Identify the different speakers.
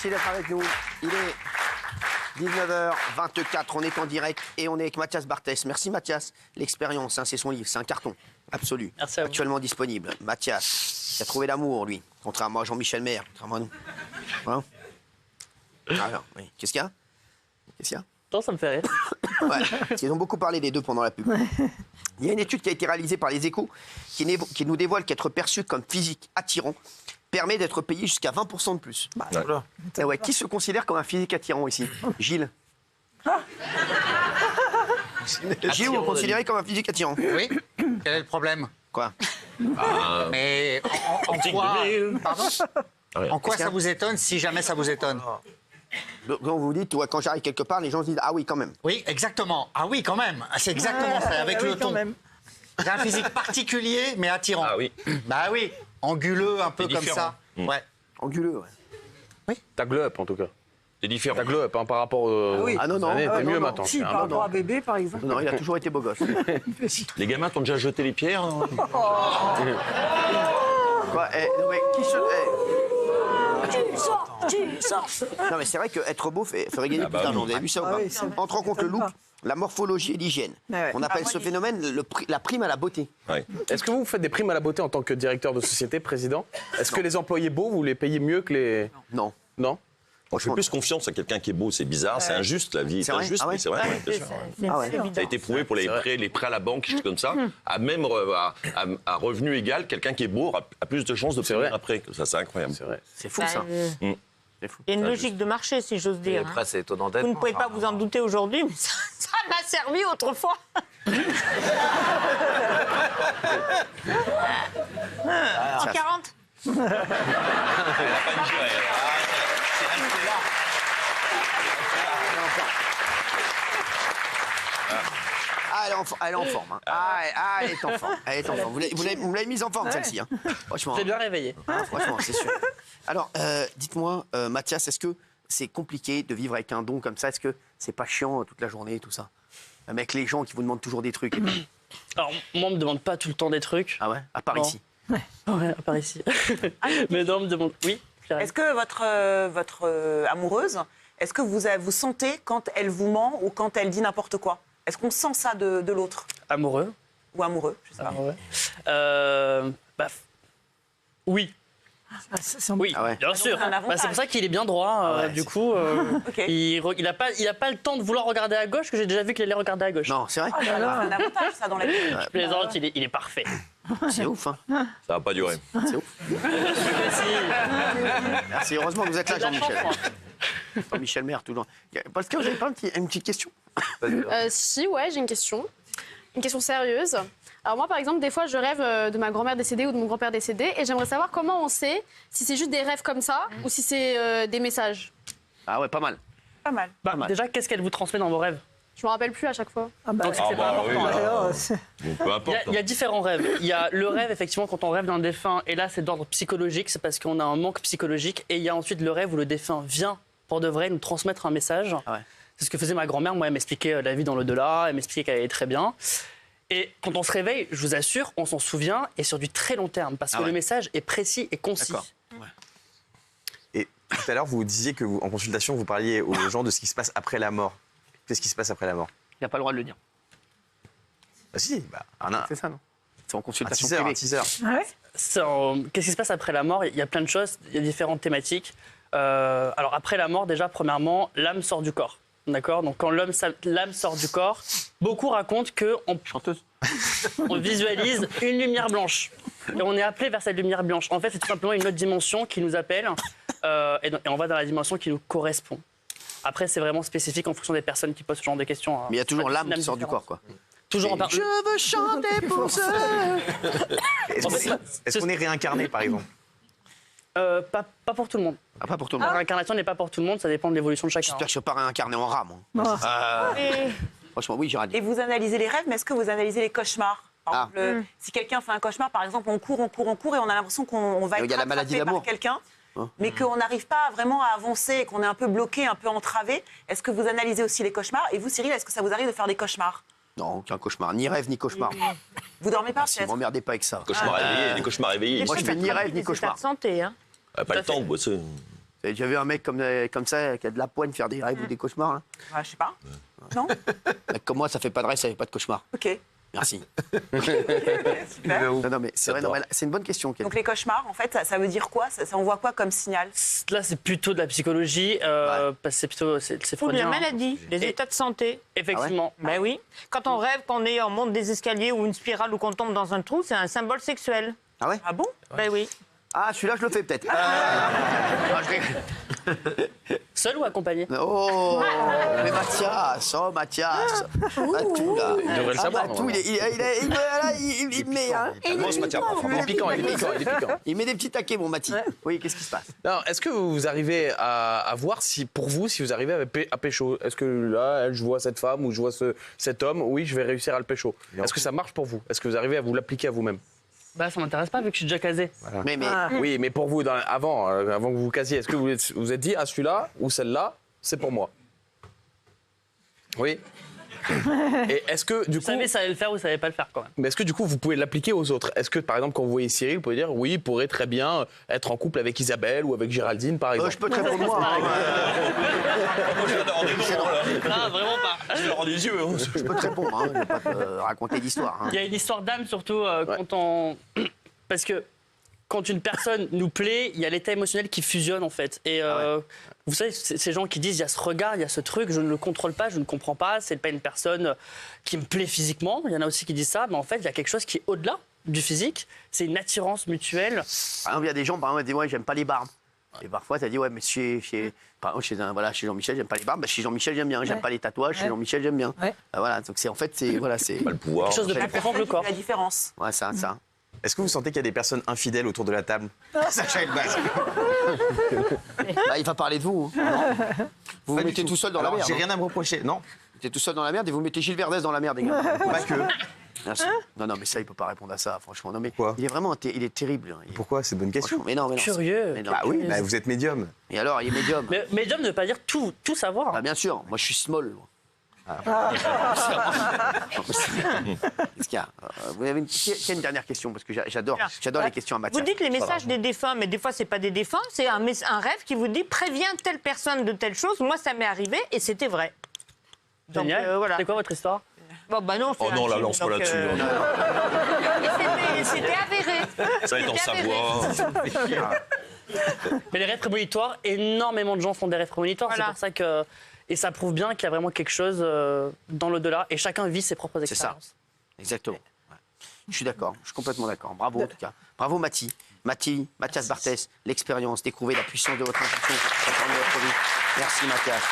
Speaker 1: Merci d'être avec nous. Il est 19h24, on est en direct et on est avec Mathias Barthès. Merci Mathias. L'expérience, hein, c'est son livre, c'est un carton absolu.
Speaker 2: Merci à vous.
Speaker 1: Actuellement disponible. Mathias, il a trouvé l'amour, lui, contrairement à Jean-Michel Maire, contrairement à nous. Hein alors, oui. Qu'est-ce qu'il y a? Qu'est-ce qu'il y a?
Speaker 2: Non, ça me fait rire.
Speaker 1: Ouais, parce qu'ils ont beaucoup parlé des deux pendant la pub. Il y a une étude qui a été réalisée par les Échos qui nous dévoile qu'être perçu comme physique attirant permet d'être payé jusqu'à 20% de plus.
Speaker 3: Bah,
Speaker 1: Ah ouais, qui se considère comme un physique attirant ici? Gilles. Gilles, vous vous considérez comme un physique attirant?
Speaker 3: Oui. Quel est le problème?
Speaker 1: Quoi?
Speaker 3: Mais en quoi, pardon, en quoi
Speaker 1: Qu'est-ce qu'il y a
Speaker 3: ça vous étonne si jamais ça vous étonne?
Speaker 1: Donc vous vous dites, ouais, quand j'arrive quelque part, les gens se disent ah oui, quand même.
Speaker 3: Oui, exactement. Ah oui, quand même. C'est exactement ça, avec le ton. J'ai un physique particulier, mais attirant.
Speaker 4: Ah oui.
Speaker 3: Bah oui, anguleux, un peu
Speaker 4: C'est
Speaker 3: comme
Speaker 4: différent.
Speaker 3: ça. Ouais.
Speaker 1: Anguleux, ouais.
Speaker 5: T'as glow up en tout cas.
Speaker 4: C'est différent.
Speaker 5: T'as glow up hein, par rapport aux
Speaker 1: Ah non, non.
Speaker 5: années,
Speaker 1: Ah
Speaker 5: t'es
Speaker 1: non,
Speaker 5: mieux
Speaker 1: non.
Speaker 5: maintenant.
Speaker 6: Si,
Speaker 5: Hein,
Speaker 6: par rapport à bébé, par exemple.
Speaker 1: Non, il a toujours été beau gosse.
Speaker 4: Les gamins t'ont déjà jeté les pierres hein
Speaker 1: Quoi? Non, mais qui se.
Speaker 6: Tu sors.
Speaker 1: Non, mais c'est vrai qu'être beau ferait gagner
Speaker 4: Ah bah
Speaker 1: plus d'argent.
Speaker 4: oui.
Speaker 1: Vous avez vu ça ou
Speaker 6: Ah
Speaker 1: pas?
Speaker 6: oui, c'est vrai.
Speaker 1: Entre en compte le look, la morphologie et l'hygiène.
Speaker 6: Ouais.
Speaker 1: On appelle ce phénomène la prime à la beauté.
Speaker 4: Ouais.
Speaker 5: Est-ce que vous faites des primes à la beauté en tant que directeur de société, président? Est-ce que les employés beaux, vous les payez mieux que les...
Speaker 1: Non.
Speaker 5: Non?
Speaker 4: Moi, je fais plus confiance à quelqu'un qui est beau, c'est bizarre, c'est injuste, la vie est
Speaker 1: C'est vrai
Speaker 4: injuste,
Speaker 1: Ah ouais
Speaker 4: mais c'est vrai, ouais, bien sûr.
Speaker 1: Ah ouais.
Speaker 4: Ça a été prouvé pour les prêts à la banque, quelque chose comme ça, à même à revenu égal, quelqu'un qui est beau a plus de chances de
Speaker 5: C'est
Speaker 4: payer
Speaker 5: vrai.
Speaker 4: après. Ça, c'est incroyable.
Speaker 5: C'est vrai.
Speaker 1: C'est fou ça. C'est fou.
Speaker 7: Il y a une logique de marché, si j'ose dire.
Speaker 8: Après, c'est étonnant d'être.
Speaker 7: Vous ne pouvez pas vous en douter aujourd'hui, mais ça m'a servi autrefois. En 40.
Speaker 1: Ah, elle est en forme. Hein. Elle est en forme. Elle est en forme. Vous l'avez mise en forme, celle-ci. Hein. Franchement.
Speaker 2: T'es bien réveillé.
Speaker 1: Franchement, c'est sûr. Alors, dites-moi, Mathias, est-ce que c'est compliqué de vivre avec un don comme ça? Est-ce que c'est pas chiant toute la journée, tout ça? Avec les gens qui vous demandent toujours des trucs. Et puis...
Speaker 2: Alors, moi, on me demande pas tout le temps des trucs.
Speaker 1: Ah ouais? À part
Speaker 2: Non.
Speaker 1: ici.
Speaker 2: Ouais, à part ici. Mais non, on me demande... Oui, Clarisse.
Speaker 9: Est-ce que votre amoureuse, est-ce que vous sentez quand elle vous ment ou quand elle dit n'importe quoi? Est-ce qu'on sent ça de l'autre?
Speaker 2: Amoureux.
Speaker 9: Ou amoureux, je sais pas.
Speaker 2: Amoureux. Oui. Oui,
Speaker 1: Ah ouais.
Speaker 2: bien sûr.
Speaker 9: un avantage.
Speaker 2: C'est pour ça qu'il est bien droit.
Speaker 1: Ah ouais,
Speaker 2: du
Speaker 1: c'est-
Speaker 2: coup,
Speaker 9: Ok.
Speaker 2: il a pas le temps de vouloir regarder à gauche, que j'ai déjà vu qu'il allait regarder à gauche.
Speaker 1: Non, c'est vrai?
Speaker 9: C'est un avantage, ça, dans la vie.
Speaker 2: Je plaisante, il est parfait.
Speaker 1: C'est ouf, hein.
Speaker 4: Ça va pas durer.
Speaker 1: C'est ouf. Merci. Heureusement que vous êtes là, Jean-Michel. Jean-Michel Maire, toujours. Parce que j'avais pas une petite question.
Speaker 10: Si, ouais, j'ai une question. Une question sérieuse. Alors moi, par exemple, des fois, je rêve de ma grand-mère décédée ou de mon grand-père décédé et j'aimerais savoir comment on sait si c'est juste des rêves comme ça ou si c'est des messages.
Speaker 1: Ah ouais, pas mal.
Speaker 9: Pas mal.
Speaker 1: mal.
Speaker 2: Déjà, qu'est-ce qu'elle vous transmet dans vos rêves?
Speaker 10: Je me rappelle plus à chaque fois.
Speaker 6: Ah bah,
Speaker 2: Donc, c'est pas important.
Speaker 4: oui,
Speaker 2: alors.
Speaker 6: alors, c'est-
Speaker 4: Bon, peu importe.
Speaker 2: Il y a différents rêves. Il y a le rêve, effectivement, quand on rêve d'un défunt, et là, c'est d'ordre psychologique, c'est parce qu'on a un manque psychologique. Et il y a ensuite le rêve où le défunt vient, pour de vrai, nous transmettre un message.
Speaker 1: Ah ouais.
Speaker 2: C'est ce que faisait ma grand-mère. Moi, elle m'expliquait la vie dans l'au-delà, elle m'expliquait qu'elle allait très bien. Et quand on se réveille, je vous assure, on s'en souvient, et sur du très long terme, parce que
Speaker 1: Ah ouais.
Speaker 2: le message est précis et concis.
Speaker 1: D'accord.
Speaker 11: Et tout à l'heure, vous disiez que en consultation, vous parliez aux gens de ce qui se passe après la mort. Qu'est-ce qui se passe après la mort?
Speaker 1: Il n'a pas le droit de le dire.
Speaker 11: Ah si, bah,
Speaker 1: C'est ça, non? C'est en
Speaker 11: un
Speaker 1: consultation
Speaker 11: teaser, un
Speaker 1: privée.
Speaker 11: teaser.
Speaker 6: Ah ouais.
Speaker 2: Qu'est-ce qui se passe après la mort? Il y a plein de choses, il y a différentes thématiques. Alors après la mort, déjà, premièrement, l'âme sort du corps. D'accord? Donc quand l'âme sort du corps, beaucoup racontent qu'on
Speaker 1: Chanteuse.
Speaker 2: on visualise une lumière blanche. Et on est appelé vers cette lumière blanche. En fait, c'est tout simplement une autre dimension qui nous appelle et on va dans la dimension qui nous correspond. Après, c'est vraiment spécifique en fonction des personnes qui posent ce genre de questions.
Speaker 1: Mais il y a toujours
Speaker 2: Pas de
Speaker 1: l'âme qui
Speaker 2: dynamique
Speaker 1: sort du
Speaker 2: différente.
Speaker 1: corps, quoi.
Speaker 2: Toujours en
Speaker 1: Je
Speaker 2: parlant.
Speaker 1: veux chanter pour eux.
Speaker 11: Est-ce qu'on est réincarné, par exemple?
Speaker 2: Pas pour tout le monde.
Speaker 1: Ah, pas pour tout le
Speaker 2: La
Speaker 1: monde.
Speaker 2: réincarnation n'est pas pour tout le monde, ça dépend de l'évolution de chacun.
Speaker 1: J'espère que je ne suis pas réincarné en rat, moi.
Speaker 9: Et,
Speaker 1: Franchement, oui, j'aurais dit.
Speaker 9: et vous analysez les rêves, mais est-ce que vous analysez les cauchemars? Par
Speaker 1: Ah.
Speaker 9: exemple, si quelqu'un fait un cauchemar, par exemple, on court et on a l'impression qu'on va
Speaker 1: Il
Speaker 9: être
Speaker 1: y a la maladie
Speaker 9: rattrapé par
Speaker 1: d'amour.
Speaker 9: quelqu'un,
Speaker 1: Hein.
Speaker 9: mais qu'on n'arrive pas vraiment à avancer, qu'on est un peu bloqué, un peu entravé. Est-ce que vous analysez aussi les cauchemars? Et vous, Cyril, est-ce que ça vous arrive de faire des cauchemars?
Speaker 1: Non, aucun cauchemar. Ni rêve, ni cauchemar.
Speaker 9: Vous dormez pas,
Speaker 1: Si,
Speaker 9: peut-être?
Speaker 1: m'emmerdez pas avec ça.
Speaker 4: Cauchemar réveillé, des cauchemars réveillés.
Speaker 1: Moi, je fais ni rêve, ni cauchemar.
Speaker 7: de santé, hein.
Speaker 4: Pas le temps de bosser.
Speaker 1: Vous avez déjà vu un mec comme ça, qui a de la poigne, faire des rêves ou des cauchemars là?
Speaker 9: Ouais, je sais pas. Non.
Speaker 1: Un mec comme moi, ça fait pas de rêve, ça fait pas de cauchemar.
Speaker 9: Ok.
Speaker 1: Merci.
Speaker 9: Super.
Speaker 1: Non, mais c'est vrai, non, mais c'est une bonne question.
Speaker 9: Donc les cauchemars, en fait, ça veut dire quoi? Ça envoie quoi comme signal?
Speaker 2: Là, c'est plutôt de la psychologie, parce que c'est plutôt c'est
Speaker 7: Ou de la
Speaker 2: freudien.
Speaker 7: maladie, des
Speaker 2: Et-
Speaker 7: états de santé.
Speaker 2: Effectivement.
Speaker 7: Ben oui. Quand on rêve on monte des escaliers ou une spirale ou qu'on tombe dans un trou, c'est un symbole sexuel.
Speaker 1: Ah ouais?
Speaker 9: Ah bon?
Speaker 7: Ben oui.
Speaker 1: Ah, celui-là, je le fais peut-être.
Speaker 2: Seul ou accompagné?
Speaker 1: Oh, mais Mathias, Matou, là.
Speaker 5: Il devrait le savoir,
Speaker 1: Matou,
Speaker 5: normalement.
Speaker 1: il met, hein.
Speaker 4: Commence, Mathias.
Speaker 5: Il est piquant, il est piquant, il est piquant.
Speaker 1: Il met des petits taquets, mon Mati. Oui, qu'est-ce qui se passe?
Speaker 5: Non, est-ce que vous arrivez à voir si, pour vous, si vous arrivez à pécho? Est-ce que là, je vois cette femme ou je vois cet homme, oui, je vais réussir à le pécho. Est-ce que ça marche pour vous? Est-ce que vous arrivez à vous l'appliquer à vous-même?
Speaker 2: Bah, ça m'intéresse pas vu que je suis déjà casé.
Speaker 1: Mais
Speaker 5: Oui, mais pour vous, avant que vous vous casiez, est-ce que vous vous êtes dit, ah, celui-là ou celle-là, c'est pour moi? Oui. Et est-ce que, du
Speaker 2: Vous
Speaker 5: coup...
Speaker 2: savez, ça allait le faire ou ça allait pas le faire quand même.
Speaker 5: Mais est-ce que du coup vous pouvez l'appliquer aux autres? Est-ce que par exemple quand vous voyez Cyril, vous pouvez dire oui, il pourrait très bien être en couple avec Isabelle ou avec Géraldine par exemple?
Speaker 1: je peux te répondre moi.
Speaker 4: Moi, je viens d'avoir des noms, là.
Speaker 2: Ah, vraiment pas.
Speaker 4: Je vais avoir des yeux. Hein.
Speaker 1: Je peux te répondre, hein. Je vais pas te raconter d'histoire. Hein.
Speaker 2: Il y a une histoire d'âme surtout quand on... Parce que quand une personne nous plaît, il y a l'état émotionnel qui fusionne en fait. Et vous savez, ces gens qui disent il y a ce regard, il y a ce truc, je ne le contrôle pas, je ne comprends pas, c'est pas une personne qui me plaît physiquement. Il y en a aussi qui disent ça, mais en fait, il y a quelque chose qui est au-delà du physique. C'est une attirance mutuelle.
Speaker 1: Par exemple, il y a des gens, par exemple, qui disent ouais, j'aime pas les barbes. Et parfois, tu as dit ouais, mais par exemple, chez Jean-Michel, j'aime pas les barbes. Bah, chez Jean-Michel, j'aime bien. J'aime pas les tatouages. Chez Jean-Michel, j'aime bien.
Speaker 7: Ouais.
Speaker 1: Bah, voilà. Donc c'est en fait, c'est voilà, c'est
Speaker 4: Pas le pouvoir.
Speaker 2: Quelque chose de plus profond que le corps.
Speaker 9: La différence.
Speaker 1: ouais, ça.
Speaker 11: Est-ce que vous sentez qu'il y a des personnes infidèles autour de la table? Sacha Elbaz.
Speaker 1: Bah, il va parler de vous. Hein. Vous vous mettez tout seul dans la merde.
Speaker 11: J'ai
Speaker 1: hein.
Speaker 11: rien à me reprocher. Non,
Speaker 1: Vous êtes tout seul dans la merde et vous mettez Gilles Verdez dans la merde, les gars.
Speaker 11: pas que.
Speaker 1: Merci. Non, mais ça, il peut pas répondre à ça, franchement. Non, mais
Speaker 11: Pourquoi
Speaker 1: il est vraiment, il est terrible. hein.
Speaker 11: Pourquoi? C'est une bonne question.
Speaker 1: Franchement, mais non.
Speaker 2: Curieux.
Speaker 1: Mais non.
Speaker 11: Bah oui, bah, vous êtes médium.
Speaker 1: Et alors, il est médium.
Speaker 2: Mais médium ne veut pas dire tout savoir.
Speaker 1: Bah, bien sûr. Moi, je suis small. moi. Qu'est-ce qu'il y a? Vous avez qui a une dernière question parce que j'adore les questions à Mathias.
Speaker 7: Vous dites les messages des défunts, mais des fois, c'est pas des défunts, c'est un rêve qui vous dit préviens telle personne de telle chose. Moi, ça m'est arrivé et c'était vrai. Donc,
Speaker 2: Génial.
Speaker 7: voilà.
Speaker 2: C'est quoi votre histoire?
Speaker 7: Bon, bah non, c'est
Speaker 4: Oh non, la
Speaker 7: intime,
Speaker 4: lance pas
Speaker 7: donc,
Speaker 4: là-dessus. hein.
Speaker 7: mais c'était avéré.
Speaker 4: Ça va être en
Speaker 7: C'était avéré.
Speaker 4: Savoie.
Speaker 2: Mais les rêves prémonitoires, énormément de gens font des rêves prémonitoires.
Speaker 7: Voilà.
Speaker 2: C'est pour ça que... Et ça prouve bien qu'il y a vraiment quelque chose dans l'au-delà. Et chacun vit ses propres
Speaker 1: C'est ça.
Speaker 2: expériences.
Speaker 1: Exactement. Ouais. Je suis d'accord. Je suis complètement d'accord. Bravo en tout cas. Bravo Mathias Barthès, l'expérience, découvrez la puissance de votre intuition. Ça permet votre vie. Merci Mathias.